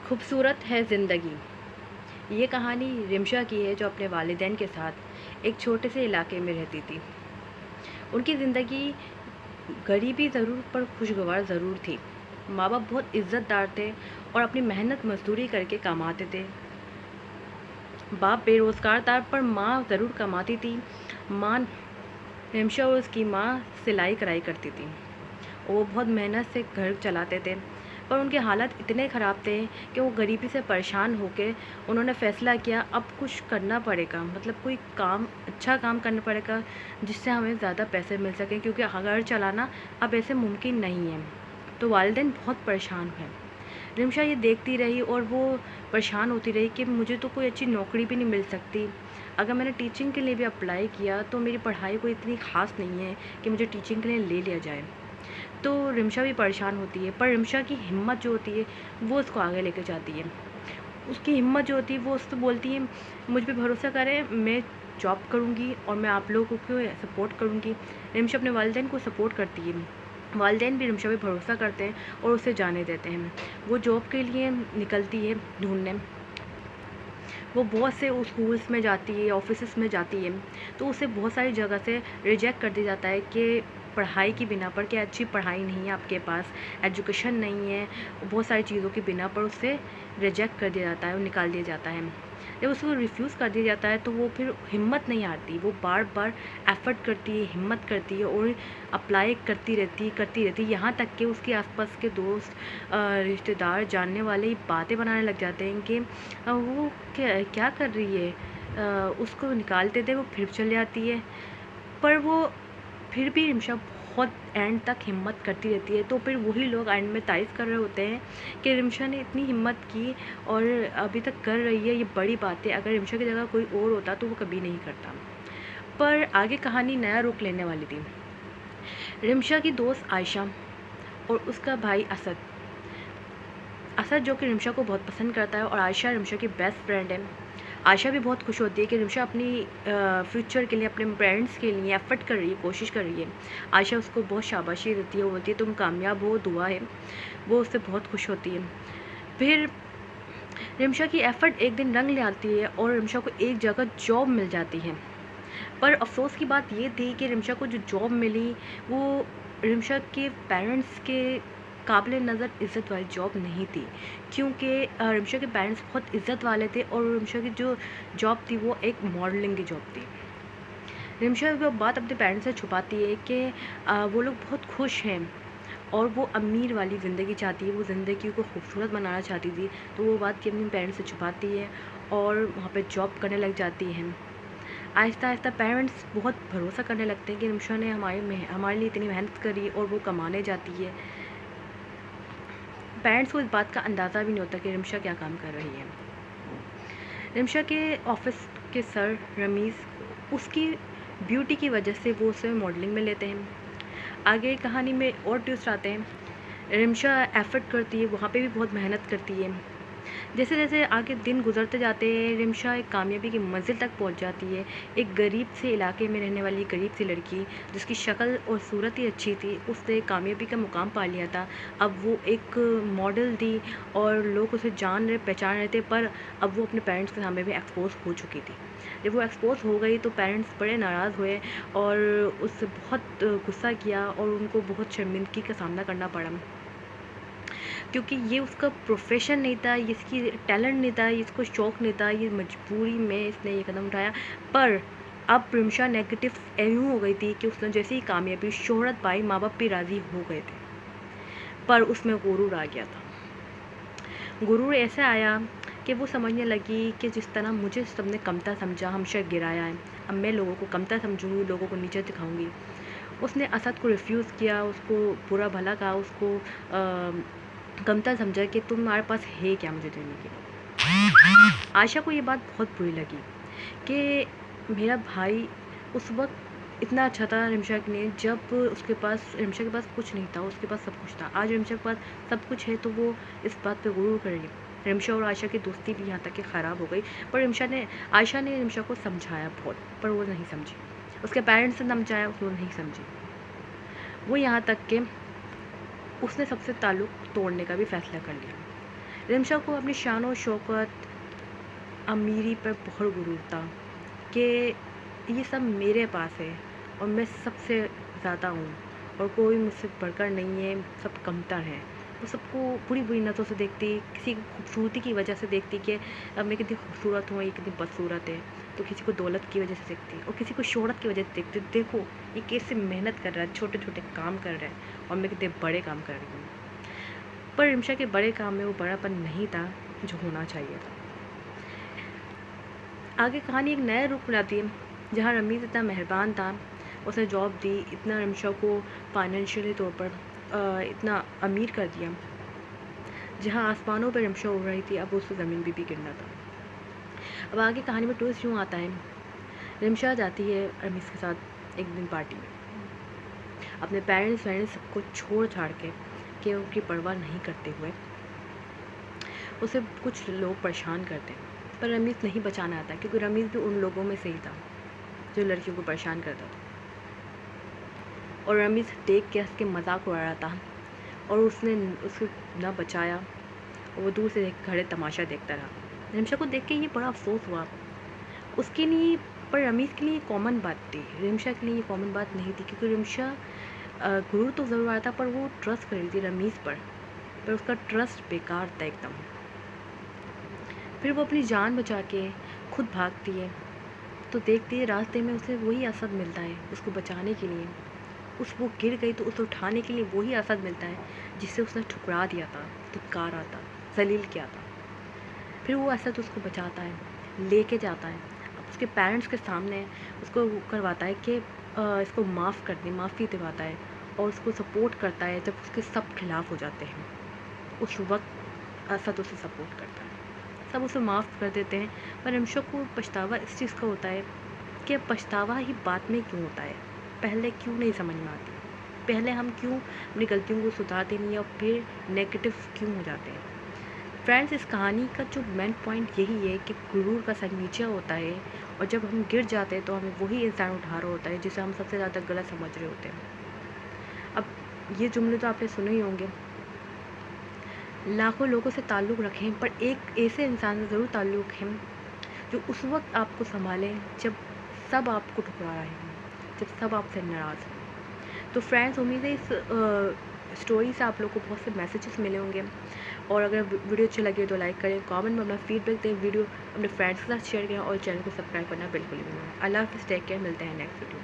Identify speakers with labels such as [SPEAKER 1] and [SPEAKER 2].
[SPEAKER 1] खूबसूरत है ज़िंदगी। ये कहानी रिमशा की है, जो अपने वालिदैन के साथ एक छोटे से इलाके में रहती थी। उनकी ज़िंदगी गरीबी ज़रूर पर खुशगवार ज़रूर थी। माँ-बाप बहुत इज़्ज़तदार थे और अपनी मेहनत मज़दूरी करके कमाते थे। बाप बेरोज़गार था, पर माँ ज़रूर कमाती थी। माँ रिमशा और उसकी माँ सिलाई-कढ़ाई करती थी। वो बहुत मेहनत से घर चलाते थे, पर उनके हालात इतने ख़राब थे कि वो गरीबी से परेशान होके उन्होंने फ़ैसला किया, अब कुछ करना पड़ेगा, मतलब कोई काम, अच्छा काम करना पड़ेगा जिससे हमें ज़्यादा पैसे मिल सकें, क्योंकि घर चलाना अब ऐसे मुमकिन नहीं है। तो वालिदैन बहुत परेशान हुए। रिमशा ये देखती रही और वो परेशान होती रही कि मुझे तो कोई अच्छी नौकरी भी नहीं मिल सकती। अगर मैंने टीचिंग के लिए भी अप्लाई किया तो मेरी पढ़ाई कोई इतनी ख़ास नहीं है कि मुझे टीचिंग के लिए ले लिया जाए। तो रिमशा भी परेशान होती है, पर रिमशा की हिम्मत जो होती है वो उसको आगे लेके जाती है। उसकी हिम्मत जो होती है वो उससे बोलती है, मुझ पे भरोसा करें, मैं जॉब करूँगी और मैं आप लोगों को सपोर्ट करूँगी। रिमशा अपने वालिदैन को सपोर्ट करती है। वालिदैन भी रिमशा पे भरोसा करते हैं और उसे जाने देते हैं। वो जॉब के लिए निकलती है ढूँढने। वो बहुत से स्कूल्स में जाती है, ऑफिसेस में जाती है, तो उसे बहुत सारी जगह से रिजेक्ट कर दिया जाता है कि पढ़ाई की बिना पर, कि अच्छी पढ़ाई नहीं है आपके पास, एजुकेशन नहीं है, बहुत सारी चीज़ों की बिना पर उसे रिजेक्ट कर दिया जाता है और निकाल दिया जाता है। जब उसको रिफ्यूज़ कर दिया जाता है तो वो फिर हिम्मत नहीं हारती, वो बार बार एफ़र्ट करती है, हिम्मत करती है और अप्लाई करती रहती है, यहाँ तक कि उसके आसपास के दोस्त, रिश्तेदार, जानने वाले ये बातें बनाने लग जाते हैं कि वो क्या क्या कर रही है। उसको निकालते थे, वो फिर चली आती है, पर वो फिर भी रिमशा बहुत एंड तक हिम्मत करती रहती है। तो फिर वही लोग एंड में तारीफ़ कर रहे होते हैं कि रिमशा ने इतनी हिम्मत की और अभी तक कर रही है, ये बड़ी बात है। अगर रिमशा की जगह कोई और होता तो वो कभी नहीं करता। पर आगे कहानी नया रुख लेने वाली थी। रिमशा की दोस्त आयशा और उसका भाई असद। असद जो कि रिमशा को बहुत पसंद करता है और आयशा रिमशा की बेस्ट फ्रेंड है। आयशा भी बहुत खुश होती है कि रिमशा अपनी फ्यूचर के लिए, अपने पेरेंट्स के लिए एफ़र्ट कर रही है, कोशिश कर रही है। आयशा उसको बहुत शाबाशी देती है, वो बोलती है तुम कामयाब हो, दुआ है। वो उससे बहुत खुश होती है। फिर रिमशा की एफ़र्ट एक दिन रंग ले आती है और रिमशा को एक जगह जॉब मिल जाती है। पर अफ़सोस की बात ये थी कि रिमशा को जो जॉब मिली वो रिमशा के पेरेंट्स के काबिल नज़र इज़्ज़त वाली जॉब नहीं थी, क्योंकि रिमशा के पेरेंट्स बहुत इज़्ज़त वाले थे और रिमशा की जो जॉब थी वो एक मॉडलिंग की जॉब थी। रिमशा वो बात अपने पेरेंट्स से छुपाती है कि वो लोग बहुत खुश हैं और वो अमीर वाली ज़िंदगी चाहती है, वो ज़िंदगी को खूबसूरत बनाना चाहती थी। तो वो बात कि अपने पेरेंट्स से छुपाती है और वहाँ पे जॉब करने लग जाती है। आहिस्ता-आहिस्ता पेरेंट्स बहुत भरोसा करने लगते हैं कि रिमशा ने हमारे लिए इतनी मेहनत करी और वो कमाने जाती है। पेरेंट्स को इस बात का अंदाज़ा भी नहीं होता कि रिमशा क्या काम कर रही है। रिमशा के ऑफ़िस के सर रमीज़ उसकी ब्यूटी की वजह से वो उसे मॉडलिंग में लेते हैं। आगे कहानी में और ट्विस्ट आते हैं। रिमशा एफ़र्ट करती है, वहाँ पे भी बहुत मेहनत करती है। जैसे-जैसे आगे दिन गुज़रते जाते हैं, रिमशा एक कामयाबी की मंज़िल तक पहुँच जाती है। एक गरीब से इलाके में रहने वाली गरीब सी लड़की, जिसकी शक्ल और सूरत ही अच्छी थी, उसने कामयाबी का मुकाम पा लिया था। अब वो एक मॉडल थी और लोग उसे जान रहे, पहचान रहे थे, पर अब वो अपने पेरेंट्स के सामने भी एक्सपोज़ हो चुकी थी। जब वो एक्सपोज़ हो गई तो पेरेंट्स बड़े नाराज़ हुए और उससे बहुत गुस्सा किया और उनको बहुत शर्मिंदगी का सामना करना पड़ा। क्योंकि ये उसका प्रोफ़ेशन नहीं था, ये इसकी टैलेंट नहीं था, ये इसको शौक नहीं था, ये मजबूरी में इसने ये कदम उठाया। पर अब रिमशा नेगेटिव यूँ हो गई थी कि उसने जैसे ही कामयाबी, शोहरत पाई, माँ-बाप भी राज़ी हो गए थे। पर उसमें गुरूर आ गया था। गुरूर ऐसा आया कि वो समझने लगी कि जिस तरह मुझे सबने कमतर समझा, हमेशा गिराया है, अब मैं लोगों को कमतर समझूँगी, लोगों को नीचा दिखाऊँगी। उसने असद को रिफ्यूज़ किया, उसको बुरा-भला कहा, उसको कमतर समझा कि तुम्हारे पास है क्या मुझे देने के लिए। आयशा को ये बात बहुत बुरी लगी कि मेरा भाई उस वक़्त इतना अच्छा था रिमशा के लिए, जब रिमशा के पास कुछ नहीं था, उसके पास सब कुछ था। आज रिमशा के पास सब कुछ है तो वो इस बात पे गुरूर कर रही है। रिमशा और आयशा की दोस्ती भी यहाँ तक कि ख़राब हो गई। पर आयशा ने रिमशा को समझाया बहुत, पर वो नहीं समझी। उसके पेरेंट्स ने समझाया, वो नहीं समझी। वो यहाँ तक कि उसने सबसे ताल्लुक़ तोड़ने का भी फ़ैसला कर लिया। रिमशा को अपनी शान और शौकत, अमीरी पर बहुत गुरूर था कि ये सब मेरे पास है और मैं सबसे ज़्यादा हूँ और कोई मुझसे बढ़कर नहीं है, सब कमतर हैं। वो सबको बुरी बुरी नज़रों से देखती, किसी की खूबसूरती की वजह से देखती कि अब मैं कितनी खूबसूरत हूँ, ये कितनी बदसूरत है। तो किसी को दौलत की वजह से देखती और किसी को शोहरत की वजह से देखती, देखो ये कैसे मेहनत कर रहा है, छोटे छोटे काम कर रहा है और मैं कितने बड़े काम कर रही हूँ। पर रिमशा के बड़े काम में वो बड़ापन नहीं था जो होना चाहिए था। आगे कहानी एक नया रूप बनाती है, जहाँ रमीज़ इतना मेहरबान था, उसने जॉब दी, इतना रिमशा को फाइनेंशियली तौर पर इतना अमीर कर दिया। जहाँ आसमानों पर रिमशा उड़ रही थी, अब उसको ज़मीन भी गिरना था। अब आगे कहानी में ट्विस्ट यूँ आता है, रिमशा जाती है रमीज़ के साथ एक दिन पार्टी में, अपने पेरेंट्स वेरेंट्स सबको छोड़ छाड़ के, कि उनकी परवाह नहीं करते हुए उसे कुछ लोग परेशान करते हैं। पर रमीज़ नहीं बचाना आता, क्योंकि रमीज़ भी उन लोगों में से ही था जो लड़कियों को परेशान करता था। और रमीज़ देख के हंस के मजाक उड़ा रहा था और उसने उसको ना बचाया और वो दूर से खड़े तमाशा देखता रहा। रिमशा को देख के ये बड़ा अफसोस हुआ उसके लिए, पर रमीज़ के लिए कॉमन बात थी, रिमशा के लिए ये कॉमन बात नहीं थी, क्योंकि रिमशा गुरूर तो ज़रूर आया था पर वो ट्रस्ट कर रही थी रमीज़ पर उसका ट्रस्ट बेकार था एकदम। फिर वो अपनी जान बचा के खुद भागती है, तो देखती है रास्ते में उसे वही असद मिलता है उसको बचाने के लिए। वो गिर गई तो उसे उठाने के लिए वही असद मिलता है जिससे उसने ठुकरा दिया था, धुतकारा था, जलील किया था। फिर वो असद उसको बचाता है, लेके जाता है, अब उसके पेरेंट्स के सामने उसको करवाता है कि इसको माफ़ कर दे, माफ़ी दिलवाता है और उसको सपोर्ट करता है जब उसके सब खिलाफ़ हो जाते हैं। उस वक्त असद उसे सपोर्ट करता है, सब उसे माफ़ कर देते हैं। पर रिमशा को पछतावा इस चीज़ का होता है कि पछतावा ही बाद में क्यों होता है, पहले क्यों नहीं समझ में आती, पहले हम क्यों अपनी गलतियों को सुधारते नहीं और फिर नेगेटिव क्यों हो जाते हैं। फ्रेंड्स, इस कहानी का जो मेन पॉइंट यही है कि गुरूर का सर नीचा होता है और जब हम गिर जाते हैं तो हमें वही इंसान उठा रहा होता है जिसे हम सबसे ज़्यादा गलत समझ रहे होते हैं। अब ये जुमले तो आपने सुने ही होंगे, लाखों लोगों से ताल्लुक़ रखें पर एक ऐसे इंसान से ज़रूर ताल्लुक़ रखें जो उस वक्त आपको संभालें जब सब आपको ठुकरा रहे हैं, जब सब आपसे नाराज़ हैं। तो फ्रेंड्स, उम्मीद है इस स्टोरी से आप लोगों को बहुत से मैसेजेस मिले होंगे और अगर वीडियो अच्छी लगे तो लाइक करें, कमेंट में अपना फीडबैक दें, वीडियो अपने फ्रेंड्स के साथ शेयर करें और चैनल को सब्सक्राइब करना बिल्कुल भी नहीं। अल्लाह हाफ़िज़, टेक केयर, मिलते हैं नेक्स्ट वीडियो।